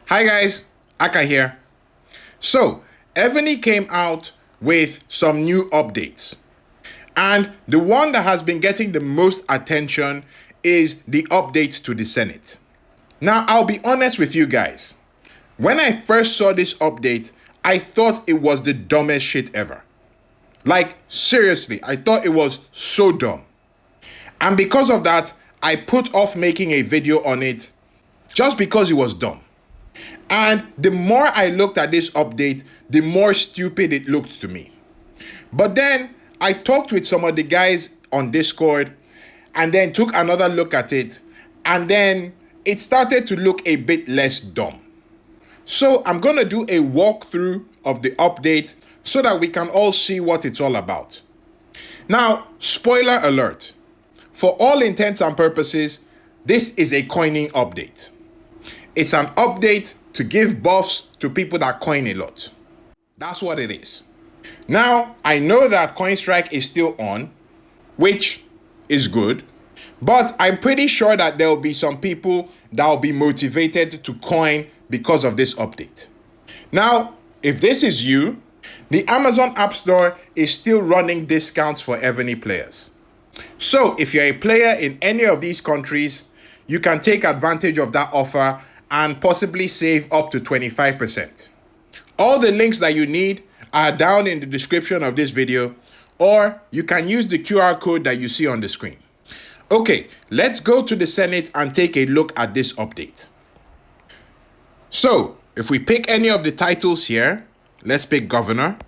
Hi guys, Aka here. So, Evony came out with some new updates. And the one that has been getting the most attention is the update to the Senate. Now, I'll be honest with you guys. When I first saw this update, I thought it was the dumbest shit ever. Like, seriously, I thought it was so dumb. And because of that, I put off making a video on it just because it was dumb. And the more I looked at this update, the more stupid it looked to me. But then I talked with some of the guys on Discord and then took another look at it, and then it started to look a bit less dumb. So I'm going to do a walkthrough of the update so that we can all see what it's all about. Now, spoiler alert. For all intents and purposes, this is a coining update. It's an update to give buffs to people that coin a lot. That's what it is. Now, I know that CoinStrike is still on, which is good, but I'm pretty sure that there will be some people that will be motivated to coin because of this update. Now, if this is you, the Amazon App Store is still running discounts for Evony players. So if you're a player in any of these countries, you can take advantage of that offer and possibly save up to 25%. All the links that you need are down in the description of this video, or you can use the QR code that you see on the screen. Okay, let's go to the Senate and take a look at this update. So, if we pick any of the titles here, let's pick governor.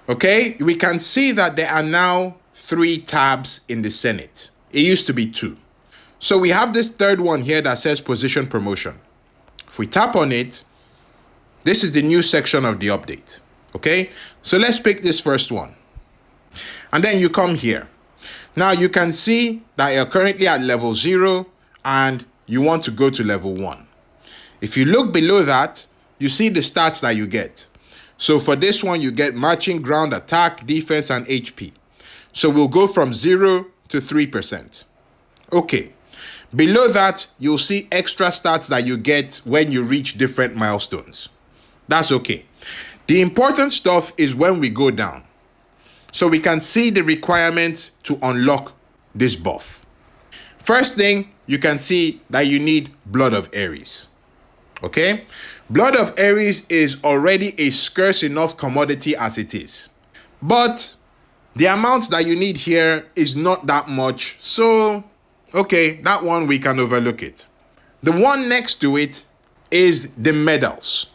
Okay, we can see that there are now 3 tabs in the Senate. It used to be 2. So we have this third one here that says position promotion. If we tap on it, this is the new section of the update. Okay, so let's pick this first one. And then you come here. Now you can see that you're currently at level 0 and you want to go to level 1. If you look below that, you see the stats that you get. So for this one, you get marching, ground, attack, defense, and HP. So we'll go from 0 to 3%. Okay. Below that, you'll see extra stats that you get when you reach different milestones. That's okay. The important stuff is when we go down. So we can see the requirements to unlock this buff. First thing, you can see that you need Blood of Ares. Okay? Blood of Ares is already a scarce enough commodity as it is. But the amount that you need here is not that much, so okay, that one we can overlook it. The one next to it is the medals.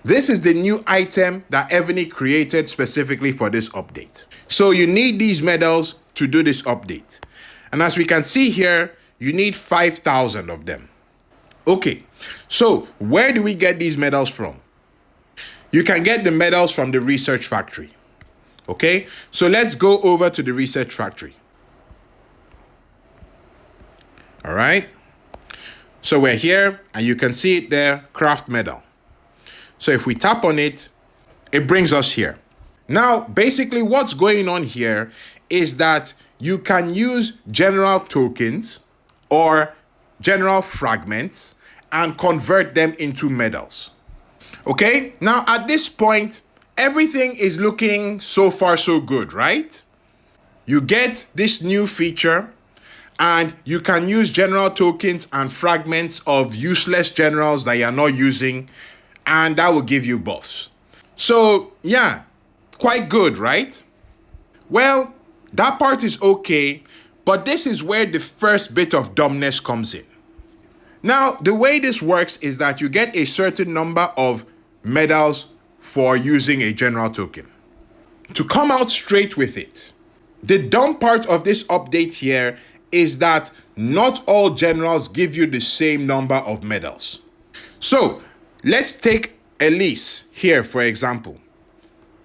This is the new item that Evony created specifically for this update. So you need these medals to do this update. And as we can see here, you need 5,000 of them. Okay, so where do we get these medals from? You can get the medals from the research factory. Okay, so let's go over to the research factory. All right, so we're here and you can see it there, craft medal. So if we tap on it, it brings us here. Now, basically what's going on here is that you can use general tokens or general fragments and convert them into medals. Okay, now at this point, everything is looking so far so good, right? You get this new feature and you can use general tokens and fragments of useless generals that you're not using, and that will give you buffs. So yeah, quite good, right? Well, that part is okay, but this is where the first bit of dumbness comes in. Now, the way this works is that you get a certain number of medals for using a general token. To come out straight with it, the dumb part of this update here is that not all generals give you the same number of medals. So let's take Elise here, for example.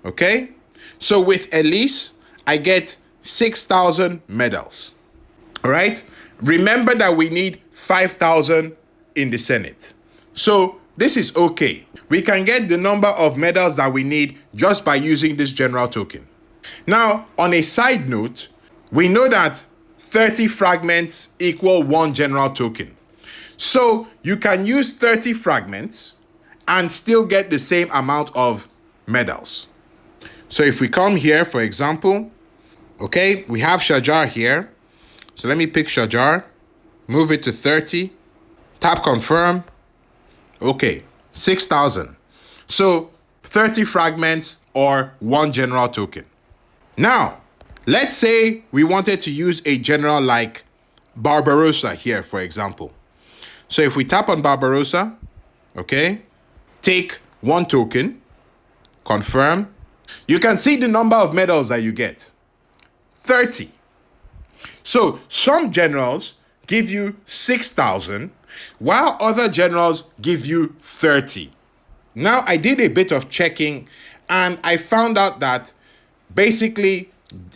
Okay, so with Elise, I get 6,000 medals. All right, remember that we need 5,000 in the Senate. So this is okay. We can get the number of medals that we need just by using this general token. Now, on a side note, we know that 30 fragments equal 1 general token. So you can use 30 fragments and still get the same amount of medals. So if we come here, for example, okay, we have Shajar here. So let me pick Shajar, move it to 30, tap confirm. Okay, 6,000. So 30 fragments or one general token. Now, let's say we wanted to use a general like Barbarossa here, for example. So if we tap on Barbarossa, okay, take one token, confirm, you can see the number of medals that you get, 30. So some generals give you 6,000, while other generals give you 30. Now, I did a bit of checking and I found out that basically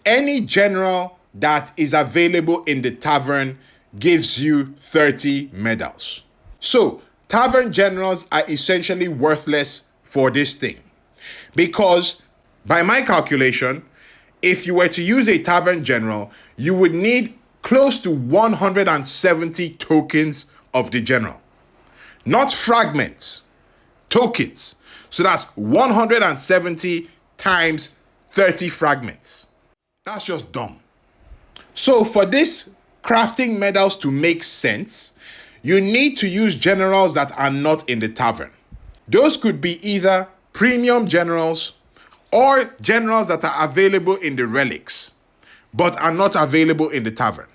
any general that is available in the tavern gives you 30 medals. So tavern generals are essentially worthless for this thing, because by my calculation, if you were to use a tavern general, you would need close to 170 tokens of the general. Not fragments, tokens. So that's 170 times 30 fragments. That's just dumb. So for this crafting medals to make sense, you need to use generals that are not in the tavern. Those could be either premium generals or generals that are available in the relics, but are not available in the tavern.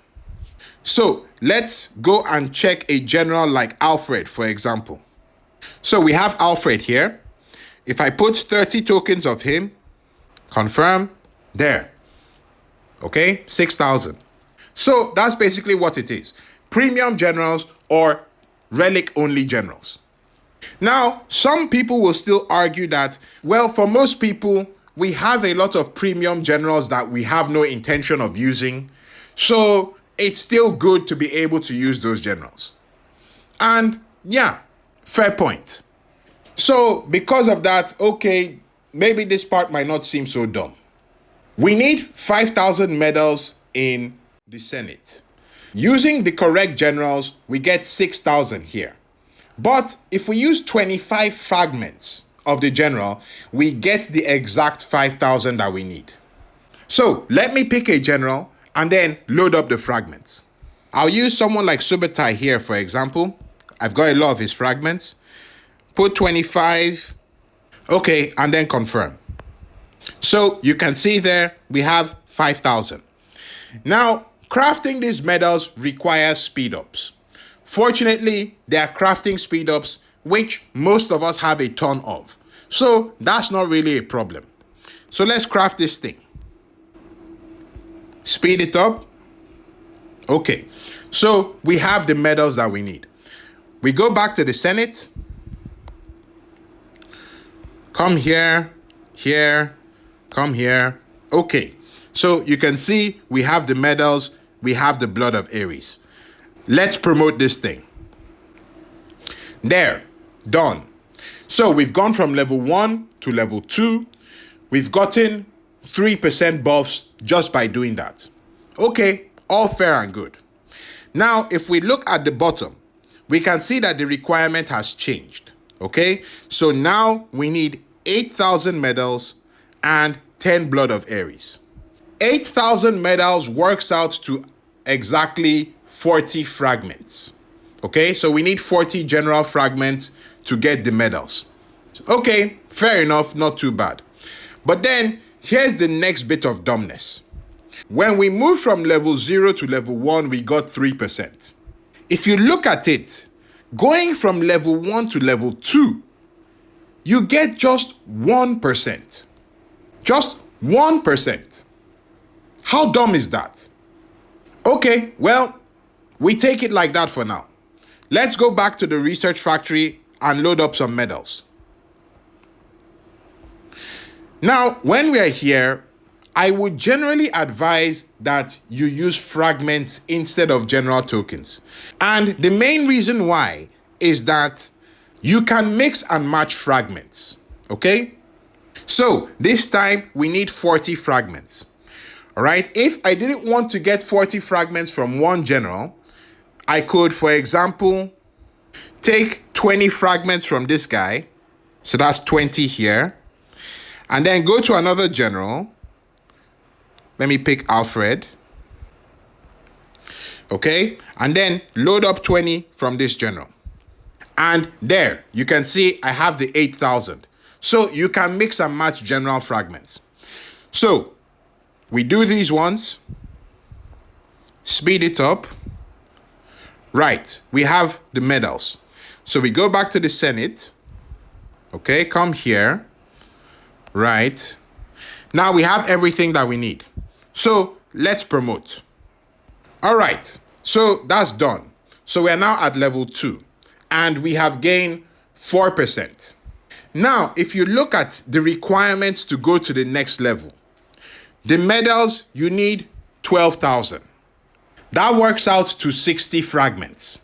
So let's go and check a general like Alfred, for example. So we have Alfred here. If I put 30 tokens of him, confirm, there. Okay, 6,000. So that's basically what it is. Premium generals or relic only generals. Now, some people will still argue that, well, for most people, we have a lot of premium generals that we have no intention of using. So it's still good to be able to use those generals. And yeah, fair point. So because of that, okay, maybe this part might not seem so dumb. We need 5,000 medals in the Senate. Using the correct generals, we get 6,000 here. But if we use 25 fragments of the general, we get the exact 5,000 that we need. So let me pick a general and then load up the fragments. I'll use someone like Subutai here, for example. I've got a lot of his fragments. Put 25. Okay, and then confirm. So you can see there, we have 5,000. Now, crafting these medals requires speed-ups. Fortunately, there are crafting speed-ups, which most of us have a ton of. So that's not really a problem. So let's craft this thing. Speed it up. Okay, so we have the medals that we need. We go back to the Senate. Come here, here, come here. Okay, so you can see we have the medals, we have the blood of Ares. Let's promote this thing. There, done. So we've gone from level 1 to level 2. We've gotten 3% buffs just by doing that. Okay, all fair and good. Now, if we look at the bottom, we can see that the requirement has changed. Okay, so now we need 8,000 medals and 10 blood of Ares. 8,000 medals works out to exactly 40 fragments. Okay, so we need 40 general fragments to get the medals. Okay, fair enough, not too bad. But then here's the next bit of dumbness. When we moved from level 0 to level 1, we got 3%. If you look at it, going from level 1 to level 2, you get just 1%. Just 1%. How dumb is that? Okay, well, we take it like that for now. Let's go back to the research factory and load up some medals. Now, when we are here, I would generally advise that you use fragments instead of general tokens. And the main reason why is that you can mix and match fragments, okay? So this time we need 40 fragments, all right? If I didn't want to get 40 fragments from one general, I could, for example, take 20 fragments from this guy. So that's 20 here. And then go to another general. Let me pick Alfred. Okay. And then load up 20 from this general. And there, you can see I have the 8,000. So you can mix and match general fragments. So we do these ones. Speed it up. Right, we have the medals. So we go back to the Senate. Okay, come here. Right. Now we have everything that we need. So let's promote. All right, so that's done. So we are now at level 2 and we have gained 4%. Now, if you look at the requirements to go to the next level, the medals, you need 12,000. That works out to 60 fragments.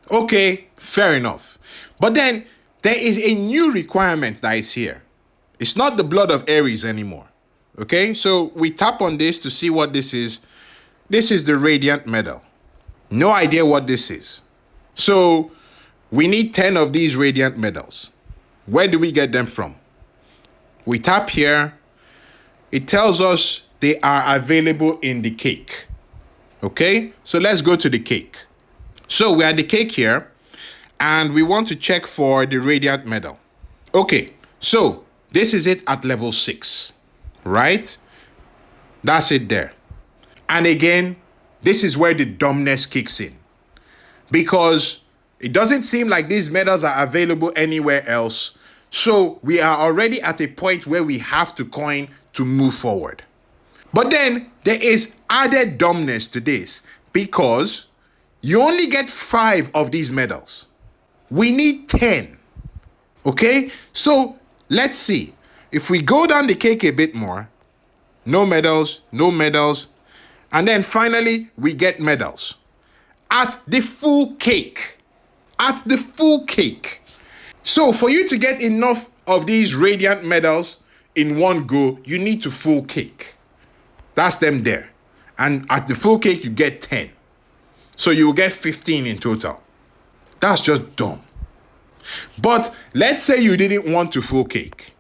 Okay, fair enough. But then there is a new requirement that is here. It's not the blood of Ares anymore. Okay, so we tap on this to see what this is. This is the radiant medal. No idea what this is. So we need 10 of these radiant medals. Where do we get them from? We tap here. It tells us they are available in the cake. Okay, so let's go to the cake. So we are at the cake here and we want to check for the radiant medal. Okay, so this is it at level 6, right? That's it there. And again, this is where the dumbness kicks in, because it doesn't seem like these medals are available anywhere else. So we are already at a point where we have to coin to move forward. But then there is added dumbness to this, because you only get 5 of these medals. We need 10. Okay, so let's see. If we go down the cake a bit more, no medals, no medals. And then finally, we get medals at the full cake. At the full cake. So for you to get enough of these radiant medals in one go, you need to full cake. That's them there. And at the full cake, you get 10. So you will get 15 in total. That's just dumb. But let's say you didn't want to full cake.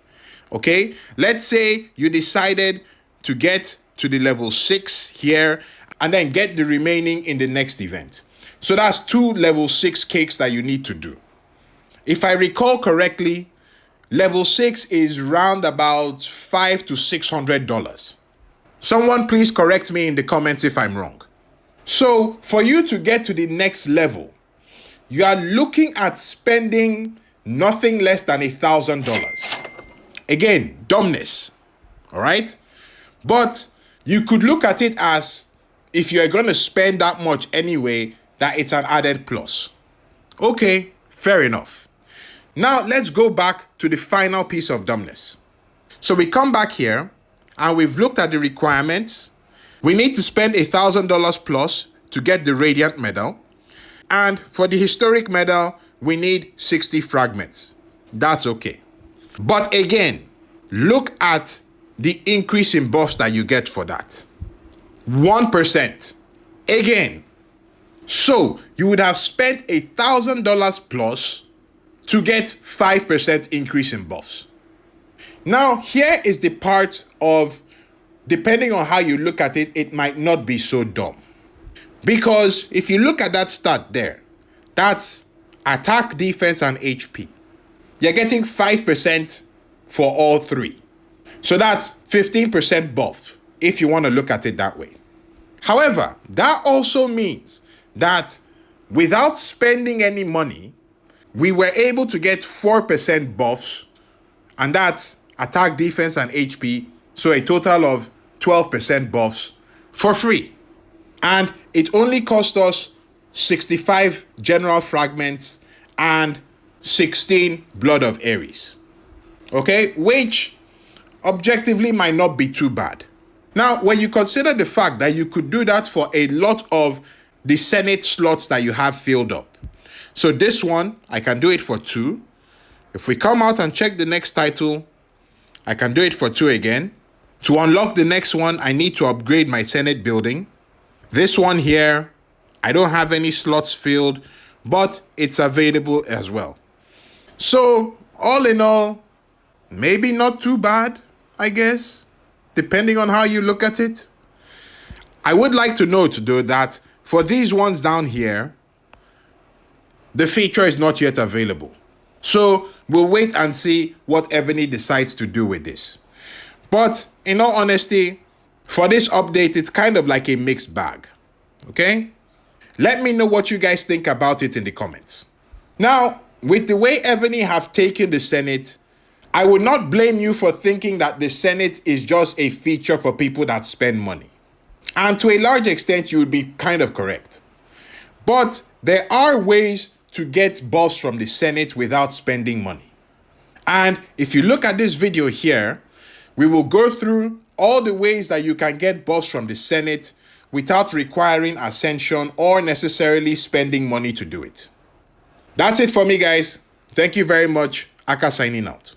Okay? Let's say you decided to get to the level 6 here and then get the remaining in the next event. So that's 2 level 6 cakes that you need to do. If I recall correctly, level 6 is round about $500 to $600. Someone please correct me in the comments if I'm wrong. So for you to get to the next level, you are looking at spending nothing less than $1,000. Again, dumbness. All right? But you could look at it as, if you're going to spend that much anyway, that it's an added plus. Okay, fair enough. Now let's go back to the final piece of dumbness. So we come back here and we've looked at the requirements. We need to spend $1,000 plus to get the radiant medal. And for the historic medal, we need 60 fragments. That's okay. But again, look at the increase in buffs that you get for that. 1%. Again. So you would have spent $1,000 plus to get 5% increase in buffs. Now, here is the part of, depending on how you look at it, it might not be so dumb. Because if you look at that stat there, that's attack, defense, and HP. You're getting 5% for all 3. So that's 15% buff, if you want to look at it that way. However, that also means that without spending any money, we were able to get 4% buffs, and that's attack, defense, and HP. So a total of 12% buffs for free. And it only cost us 65 general fragments and 16 blood of Ares. Okay, which objectively might not be too bad. Now, when you consider the fact that you could do that for a lot of the Senate slots that you have filled up. So this one, I can do it for 2. If we come out and check the next title, I can do it for 2 again. To unlock the next one, I need to upgrade my Senate building. This one here, I don't have any slots filled, but it's available as well. So, all in all, maybe not too bad, I guess, depending on how you look at it. I would like to note, though, that for these ones down here, the feature is not yet available. So, we'll wait and see what Evony decides to do with this. But, in all honesty, for this update, it's kind of like a mixed bag. Okay? Let me know what you guys think about it in the comments. Now, with the way Evony have taken the Senate, I would not blame you for thinking that the Senate is just a feature for people that spend money. And to a large extent, you would be kind of correct. But there are ways to get buffs from the Senate without spending money. And if you look at this video here, we will go through all the ways that you can get buffs from the Senate without requiring ascension or necessarily spending money to do it. That's it for me, guys. Thank you very much. Aka signing out.